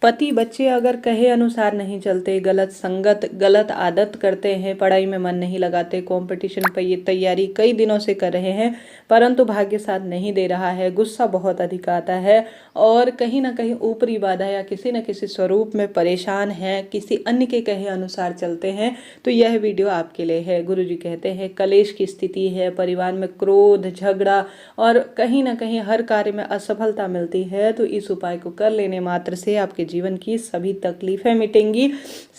पति बच्चे अगर कहे अनुसार नहीं चलते, गलत संगत, गलत आदत करते हैं, पढ़ाई में मन नहीं लगाते, कंपटीशन पर ये तैयारी कई दिनों से कर रहे हैं परंतु भाग्य साथ नहीं दे रहा है, गुस्सा बहुत अधिक आता है और कहीं ना कहीं ऊपरी बाधा या किसी न किसी स्वरूप में परेशान है, किसी अन्य के कहे अनुसार चलते हैं, तो यह वीडियो आपके लिए है। गुरुजी कहते हैं कलेश की स्थिति है, परिवार में क्रोध, झगड़ा और कहीं ना कहीं हर कार्य में असफलता मिलती है, तो इस उपाय को कर लेने मात्र से आपके जीवन की सभी तकलीफें मिटेंगी,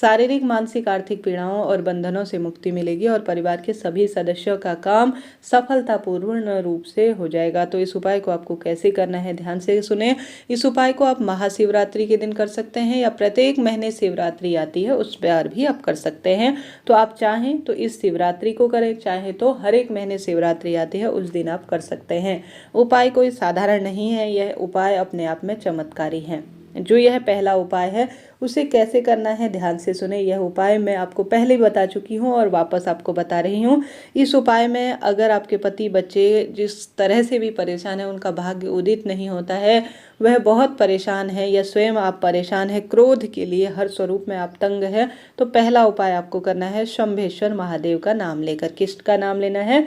शारीरिक, मानसिक, आर्थिक पीड़ाओं और बंधनों से मुक्ति मिलेगी और परिवार के सभी सदस्यों का काम सफलतापूर्ण रूप से हो जाएगा। तो इस उपाय को आपको कैसे करना है, ध्यान से सुने। इस उपाय को आप महाशिवरात्रि के दिन कर सकते हैं या प्रत्येक महीने शिवरात्रि आती है उस पर भी आप कर सकते हैं। तो आप चाहें तो इस शिवरात्रि को करें, चाहे तो हर एक महीने शिवरात्रि आती है उस दिन आप कर सकते हैं। उपाय कोई साधारण नहीं है, यह उपाय अपने आप में चमत्कारी है। जो यह पहला उपाय है उसे कैसे करना है, ध्यान से सुने। यह उपाय मैं आपको पहले बता चुकी हूँ और वापस आपको बता रही हूँ। इस उपाय में अगर आपके पति बच्चे जिस तरह से भी परेशान है, उनका भाग्य उदित नहीं होता है, वह बहुत परेशान है या स्वयं आप परेशान है, क्रोध के लिए हर स्वरूप में आप तंग है, तो पहला उपाय आपको करना है शंभेश्वर महादेव का नाम लेकर। किसका नाम लेना है?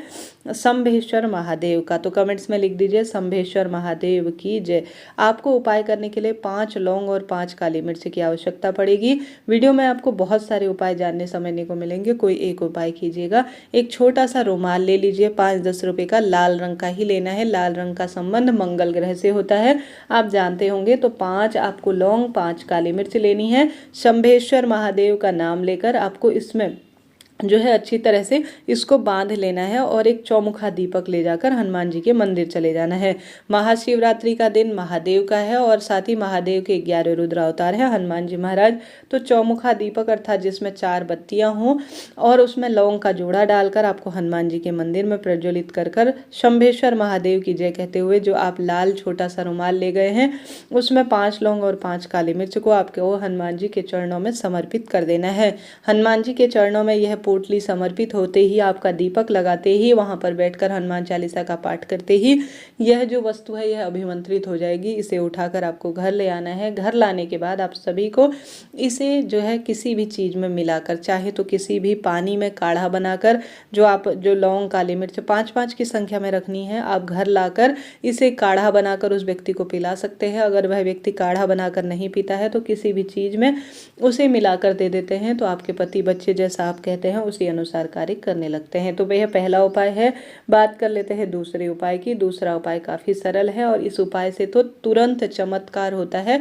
शंभेश्वर महादेव का। तो कमेंट्स में लिख दीजिए शंभेश्वर महादेव की जय। आपको उपाय करने के लिए 5 लौंग और 5 काली मिर्च की आवश्यकता पड़ेगी। वीडियो में आपको बहुत सारे उपाय जानने समझने को मिलेंगे, कोई एक उपाय कीजिएगा। एक छोटा सा रुमाल ले लीजिए, 5-10 रुपए का, लाल रंग का ही लेना है। लाल रंग का संबंध मंगल ग्रह से होता है, आप जानते होंगे। तो 5 आपको लौंग, 5 काली मिर्च लेनी है। शंभेश्वर महादेव का नाम लेकर आपको इसमें जो है अच्छी तरह से इसको बांध लेना है और एक चौमुखा दीपक ले जाकर हनुमान जी के मंदिर चले जाना है। महाशिवरात्रि का दिन महादेव का है और साथ ही महादेव के 11 रुद्र अवतार है हनुमान जी महाराज। तो चौमुखा दीपक अर्थात जिसमें 4 बत्तियां हों और उसमें लौंग का जोड़ा डालकर आपको हनुमान जी के मंदिर में प्रज्वलित कर कर शंभेश्वर महादेव की जय कहते हुए जो आप लाल छोटा सा रुमाल ले गए हैं उसमें 5 लौंग और 5 काली मिर्च को आपको हनुमान जी के चरणों में समर्पित कर देना है। हनुमान जी के चरणों में यह पोटली समर्पित होते ही, आपका दीपक लगाते ही, वहां पर बैठकर हनुमान चालीसा का पाठ करते ही यह जो वस्तु है यह अभिमंत्रित हो जाएगी। इसे उठाकर आपको घर ले आना है। घर लाने के बाद आप सभी को इसे जो है किसी भी चीज में मिलाकर, चाहे तो किसी भी पानी में काढ़ा बनाकर, जो लौंग, काली मिर्च 5-5 की संख्या में रखनी है, आप घर लाकर इसे काढ़ा बनाकर उस व्यक्ति को पिला सकते हैं। अगर वह व्यक्ति काढ़ा बनाकर नहीं पीता है तो किसी भी चीज में उसे मिलाकर दे देते हैं, तो आपके पति बच्चे जैसा आप कहते हैं उसी अनुसार कार्य करने लगते हैं। तो वह पहला उपाय है। बात कर लेते हैं दूसरे उपाय की। दूसरा उपाय काफी सरल है और इस उपाय से तो तुरंत चमत्कार होता है,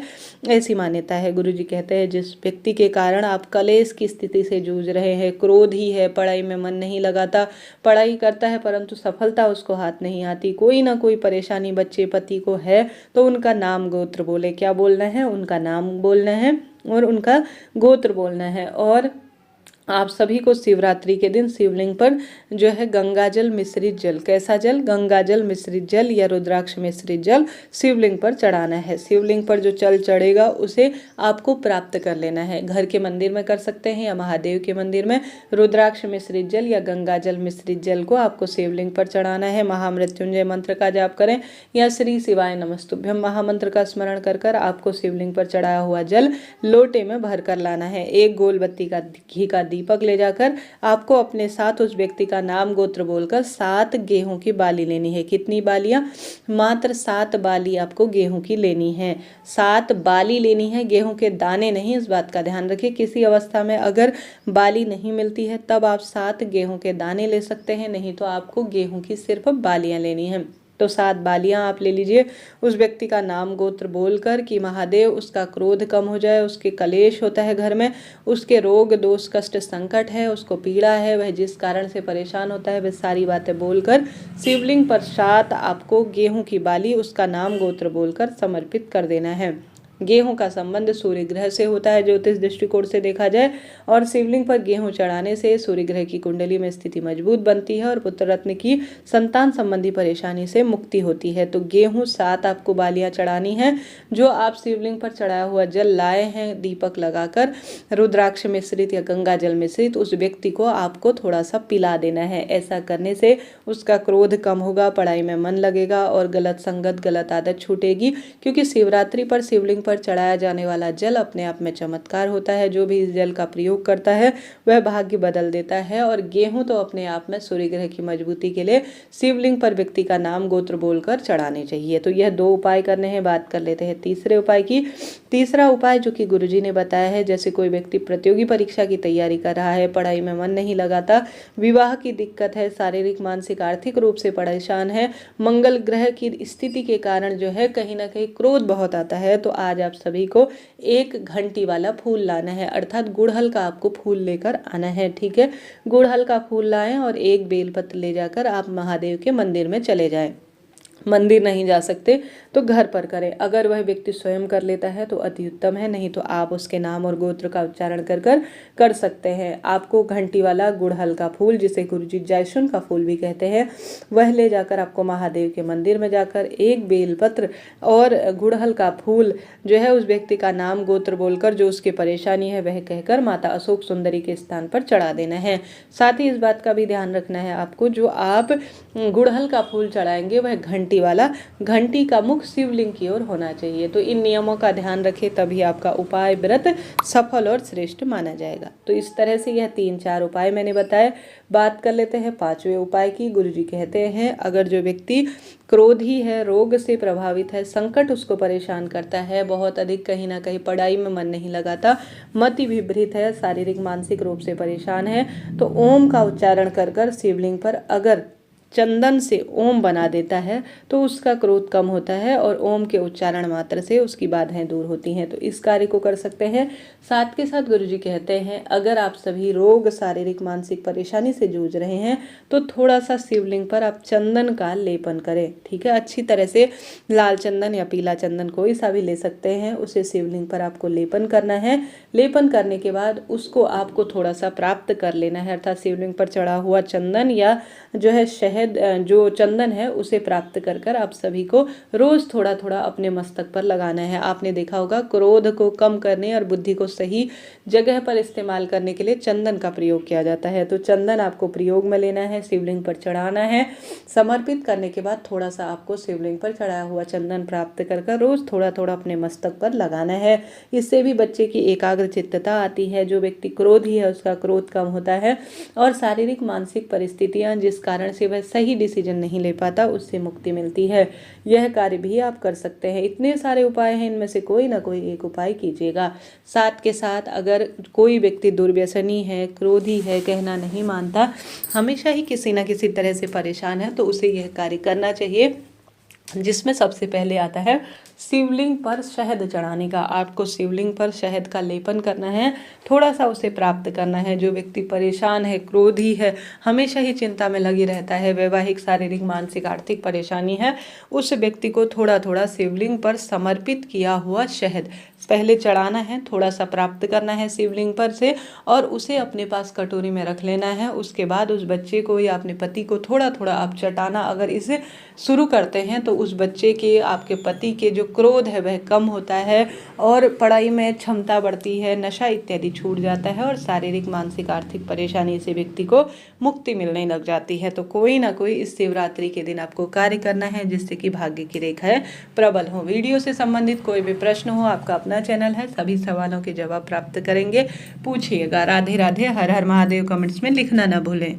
ऐसी मान्यता है। गुरुजी कहते हैं जिस व्यक्ति के कारण आप कलेश की स्थिति से जूझ रहे हैं, क्रोध ही है, पढ़ाई में मन नहीं लगाता, पढ़ाई करता है परंतु सफलता उसको हाथ नहीं आती, कोई ना कोई परेशानी बच्चे पति को है, तो उनका नाम गोत्र बोले। क्या बोलना है? उनका नाम बोलना है और उनका गोत्र बोलना है। और आप सभी को शिवरात्रि के दिन शिवलिंग पर जो है गंगाजल मिश्रित जल, कैसा जल? गंगाजल मिश्रित जल या रुद्राक्ष मिश्रित जल शिवलिंग पर चढ़ाना है। शिवलिंग पर जो जल चढ़ेगा उसे आपको प्राप्त कर लेना है। घर के मंदिर में कर सकते हैं या महादेव के मंदिर में रुद्राक्ष मिश्रित जल या गंगाजल मिश्रित जल को आपको शिवलिंग पर चढ़ाना है। महामृत्युंजय मंत्र का जाप करें या श्री शिवाय नमस्तुभ्यम महामंत्र का स्मरण कर कर आपको शिवलिंग पर चढ़ाया हुआ जल लोटे में भर कर लाना है। एक गोल बत्ती का घी का दीपक ले जाकर आपको अपने साथ उस व्यक्ति का नाम गोत्र बोलकर 7 गेहूं की बाली लेनी है। कितनी बालियां? मात्र 7 बाली आपको गेहूं की लेनी है। 7 बाली लेनी है, गेहूं के दाने नहीं, इस बात का ध्यान रखिए। किसी अवस्था में अगर बाली नहीं मिलती है तब आप 7 गेहूं के दाने ले सकते हैं, नहीं तो आपको गेहूं की सिर्फ बालियां लेनी है। तो 7 बालियां आप ले लीजिए। उस व्यक्ति का नाम गोत्र बोलकर कि महादेव उसका क्रोध कम हो जाए, उसके कलेश होता है घर में, उसके रोग दोष कष्ट संकट है, उसको पीड़ा है, वह जिस कारण से परेशान होता है, वह सारी बातें बोलकर शिवलिंग पर 7 आपको गेहूं की बाली उसका नाम गोत्र बोलकर समर्पित कर देना है। गेहूं का संबंध सूर्य ग्रह से होता है ज्योतिष दृष्टिकोण से देखा जाए, और शिवलिंग पर गेहूं चढ़ाने से सूर्य ग्रह की कुंडली में स्थिति मजबूत बनती है और पुत्र रत्न की संतान संबंधी परेशानी से मुक्ति होती है। तो गेहूं 7 आपको बालियां चढ़ानी है। जो आप शिवलिंग पर चढ़ाया हुआ जल लाए हैं दीपक लगाकर रुद्राक्ष मिश्रित या गंगा जल मिश्रित, उस व्यक्ति को आपको थोड़ा सा पिला देना है। ऐसा करने से उसका क्रोध कम होगा, पढ़ाई में मन लगेगा और गलत संगत, गलत आदत छूटेगी। क्योंकि शिवरात्रि पर शिवलिंग पर चढ़ाया जाने वाला जल अपने आप में चमत्कार होता है। जो भी इस जल का प्रयोग करता है वह भाग्य बदल देता है। और गेहूं तो अपने आप में सूर्य ग्रह की मजबूती के लिए शिवलिंग पर व्यक्ति का नाम गोत्र बोलकर चढ़ाने चाहिए। तो यह 2 उपाय करने हैं। बात कर लेते हैं तीसरे उपाय की। तीसरा उपाय जो कि गुरुजी ने बताया है, जैसे कोई व्यक्ति प्रतियोगी परीक्षा की तैयारी कर रहा है, पढ़ाई में मन नहीं लगाता, विवाह की दिक्कत है, शारीरिक मानसिक आर्थिक रूप से परेशान है, मंगल ग्रह की स्थिति के कारण जो है कहीं ना कहीं क्रोध बहुत आता है, तो आज आप सभी को 1 घंटी वाला फूल लाना है, अर्थात गुड़हल का आपको फूल लेकर आना है। ठीक है, गुड़हल का फूल लाएं और 1 बेलपत्र ले जाकर आप महादेव के मंदिर में चले जाएं। मंदिर नहीं जा सकते तो घर पर करें। अगर वह व्यक्ति स्वयं कर लेता है तो अति उत्तम है, नहीं तो आप उसके नाम और गोत्र का उच्चारण कर सकते हैं। आपको घंटी वाला गुड़हल का फूल, जिसे गुरुजी जैस्मिन का फूल भी कहते हैं, वह ले जाकर आपको महादेव के मंदिर में जाकर 1 बेलपत्र और गुड़हल का फूल जो है उस व्यक्ति का नाम गोत्र बोलकर जो उसकी परेशानी है वह कहकर माता अशोक सुंदरी के स्थान पर चढ़ा देना है। साथ ही इस बात का भी ध्यान रखना है आपको, जो आप गुड़हल का फूल चढ़ाएंगे वह घंटी वाला, घंटी का मुख शिवलिंग की ओर होना चाहिए। तो इन नियमों का ध्यान रखें, तभी आपका उपाय व्रत सफल और श्रेष्ठ माना जाएगा। तो इस तरह से यह 3-4 उपाय मैंने बताए। बात कर लेते हैं 5वें उपाय की। गुरुजी कहते हैं, अगर जो व्यक्ति क्रोधी है, रोग से प्रभावित है, संकट उसको परेशान करता है, बहुत अधिक कहीं ना कहीं पढ़ाई में मन नहीं लगाता, मति विपरीत है, शारीरिक मानसिक रूप से परेशान है, तो ओम का उच्चारण कर कर शिवलिंग पर अगर चंदन से ओम बना देता है तो उसका क्रोध कम होता है और ओम के उच्चारण मात्र से उसकी बाधाएं दूर होती हैं। तो इस कार्य को कर सकते हैं। साथ के साथ गुरुजी कहते हैं, अगर आप सभी रोग, शारीरिक मानसिक परेशानी से जूझ रहे हैं तो थोड़ा सा शिवलिंग पर आप चंदन का लेपन करें। ठीक है, अच्छी तरह से लाल चंदन या पीला चंदन कोई सा भी ले सकते हैं, उसे शिवलिंग पर आपको लेपन करना है। लेपन करने के बाद उसको आपको थोड़ा सा प्राप्त कर लेना है, अर्थात शिवलिंग पर चढ़ा हुआ चंदन या जो है शहद, जो चंदन है उसे प्राप्त कर कर आप सभी को रोज थोड़ा थोड़ा अपने मस्तक पर लगाना है। आपने देखा होगा, क्रोध को कम करने और बुद्धि को सही जगह पर इस्तेमाल करने के लिए चंदन का प्रयोग किया जाता है। तो चंदन आपको प्रयोग में लेना है, शिवलिंग पर चढ़ाना है। समर्पित करने के बाद थोड़ा सा आपको शिवलिंग पर चढ़ाया हुआ चंदन प्राप्त कर कर रोज थोड़ा थोड़ा अपने मस्तक पर लगाना है। इससे भी बच्चे की एकाग्र चित्तता आती है। जो व्यक्ति क्रोधी है उसका क्रोध कम होता है और शारीरिक मानसिक परिस्थितियां जिस कारण से वह सही डिसीजन नहीं ले पाता उससे मुक्ति मिलती है। यह कार्य भी आप कर सकते हैं। इतने सारे उपाय हैं, इनमें से कोई ना कोई एक उपाय कीजिएगा। साथ के साथ अगर कोई व्यक्ति दुर्व्यसनी है, क्रोधी है, कहना नहीं मानता, हमेशा ही किसी न किसी तरह से परेशान है, तो उसे यह कार्य करना चाहिए, जिसमें सबसे पहले आता है शिवलिंग पर शहद चढ़ाने का। आपको शिवलिंग पर शहद का लेपन करना है, थोड़ा सा उसे प्राप्त करना है। जो व्यक्ति परेशान है, क्रोधी है, हमेशा ही चिंता में लगी रहता है, वैवाहिक, शारीरिक, मानसिक, आर्थिक परेशानी है, उस व्यक्ति को थोड़ा थोड़ा शिवलिंग पर समर्पित किया हुआ शहद पहले चढ़ाना है, थोड़ा सा प्राप्त करना है शिवलिंग पर से और उसे अपने पास कटोरी में रख लेना है। उसके बाद उस बच्चे को या अपने पति को थोड़ा थोड़ा आप चटाना अगर इसे शुरू करते हैं तो उस बच्चे के, आपके पति के जो क्रोध है वह कम होता है और पढ़ाई में क्षमता बढ़ती है, नशा इत्यादि छूट जाता है और शारीरिक, मानसिक, आर्थिक परेशानी से व्यक्ति को मुक्ति मिलने लग जाती है। तो कोई ना कोई इस शिवरात्रि के दिन आपको कार्य करना है जिससे कि भाग्य की रेखाएं प्रबल हो। वीडियो से संबंधित कोई भी प्रश्न हो, आपका अपना चैनल है, सभी सवालों के जवाब प्राप्त करेंगे, पूछिएगा। राधे राधे, हर हर महादेव कमेंट्स में लिखना ना भूलें।